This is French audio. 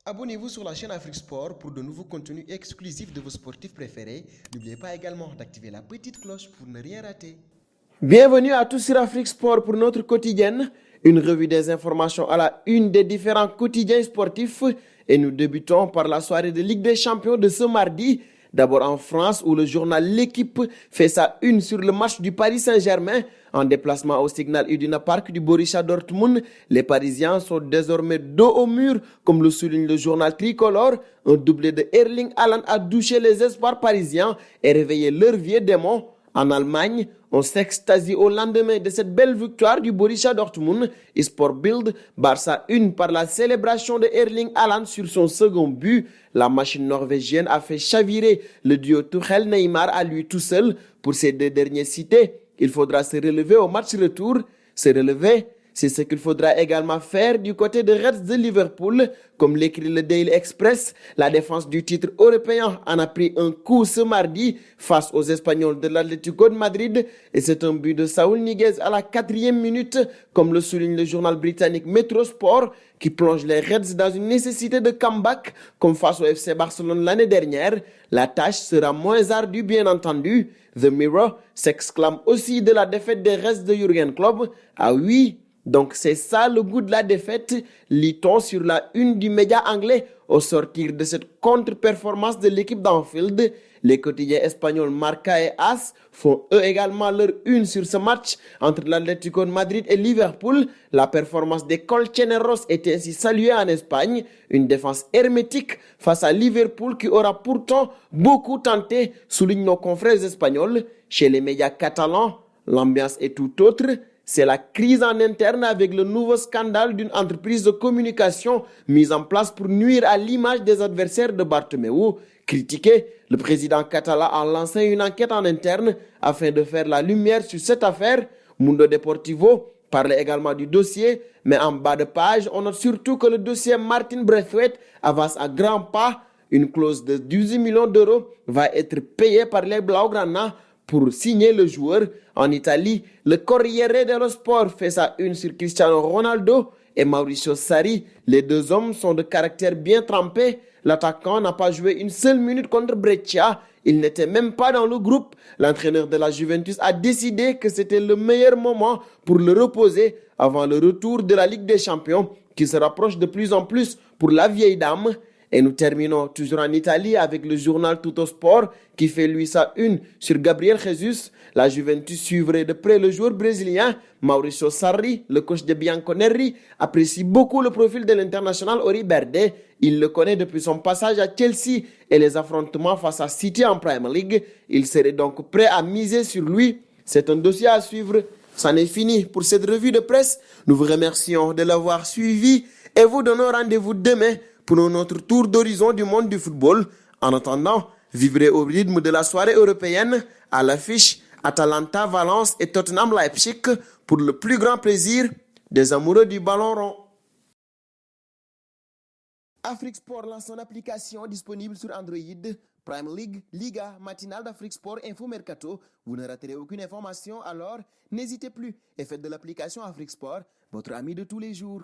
Abonnez-vous sur la chaîne Afrique Sport pour de nouveaux contenus exclusifs de vos sportifs préférés. N'oubliez pas également d'activer la petite cloche pour ne rien rater. Bienvenue à tous sur Afrique Sport pour notre quotidienne, une revue des informations à la une des différents quotidiens sportifs. Et nous débutons par la soirée de Ligue des Champions de ce mardi. D'abord en France où le journal L'Équipe fait sa une sur le match du Paris Saint-Germain. En déplacement au Signal Iduna Park du Borussia Dortmund, les Parisiens sont désormais dos au mur, comme le souligne le journal tricolore. Un doublé de Erling Haaland a douché les espoirs parisiens et réveillé leur vieux démon. En Allemagne, on s'extasie au lendemain de cette belle victoire du Borussia Dortmund. Sport Bild, Barça 1 par la célébration de Erling Haaland sur son second but. La machine norvégienne a fait chavirer le duo Tuchel-Neymar à lui tout seul. Pour ces deux derniers cités, il faudra se relever au match retour. Se relever, c'est ce qu'il faudra également faire du côté de Reds de Liverpool. Comme l'écrit le Daily Express, la défense du titre européen en a pris un coup ce mardi face aux Espagnols de l'Atlético de Madrid. Et c'est un but de Saúl Ñíguez à la 4e minute, comme le souligne le journal britannique Metrosport, qui plonge les Reds dans une nécessité de comeback, comme face au FC Barcelone l'année dernière. La tâche sera moins ardue, bien entendu. The Mirror s'exclame aussi de la défaite des Reds de Jürgen Klopp. Ah oui, donc c'est ça le goût de la défaite, lit-on sur la une du média anglais au sortir de cette contre-performance de l'équipe d'Anfield. Les quotidiens espagnols Marca et AS font eux également leur une sur ce match entre l'Atlético de Madrid et Liverpool. La performance des Colchoneros était ainsi saluée en Espagne, une défense hermétique face à Liverpool qui aura pourtant beaucoup tenté, soulignent nos confrères espagnols. Chez les médias catalans, l'ambiance est tout autre. C'est la crise en interne avec le nouveau scandale d'une entreprise de communication mise en place pour nuire à l'image des adversaires de Bartomeu. Critiqué, le président catalan a lancé une enquête en interne afin de faire la lumière sur cette affaire. Mundo Deportivo parlait également du dossier, mais en bas de page, on note surtout que le dossier Martin Braithwaite avance à grands pas. Une clause de 18 millions d'euros va être payée par les Blaugrana pour signer le joueur. En Italie, le Corriere dello Sport fait sa une sur Cristiano Ronaldo et Mauricio Sarri. Les deux hommes sont de caractère bien trempés. L'attaquant n'a pas joué une seule minute contre Brescia. Il n'était même pas dans le groupe. L'entraîneur de la Juventus a décidé que c'était le meilleur moment pour le reposer avant le retour de la Ligue des Champions qui se rapproche de plus en plus pour la vieille dame. Et nous terminons toujours en Italie avec le journal Tuttosport qui fait lui sa une sur Gabriel Jesus. La Juventus suivrait de près le joueur brésilien. Mauricio Sarri, le coach de Bianconeri, apprécie beaucoup le profil de l'international Auriberde. Il le connaît depuis son passage à Chelsea et les affrontements face à City en Premier League. Il serait donc prêt à miser sur lui. C'est un dossier à suivre. C'en est fini pour cette revue de presse. Nous vous remercions de l'avoir suivi et vous donnons rendez-vous demain pour notre tour d'horizon du monde du football. En attendant, vivrez au rythme de la soirée européenne à l'affiche Atalanta, Valence et Tottenham Leipzig pour le plus grand plaisir des amoureux du ballon rond. Afrique Sport lance son application disponible sur Android. Prime League, Liga, Matinale d'Afrique Sport, Info Mercato. Vous ne raterez aucune information, alors n'hésitez plus et faites de l'application Afrique Sport votre ami de tous les jours.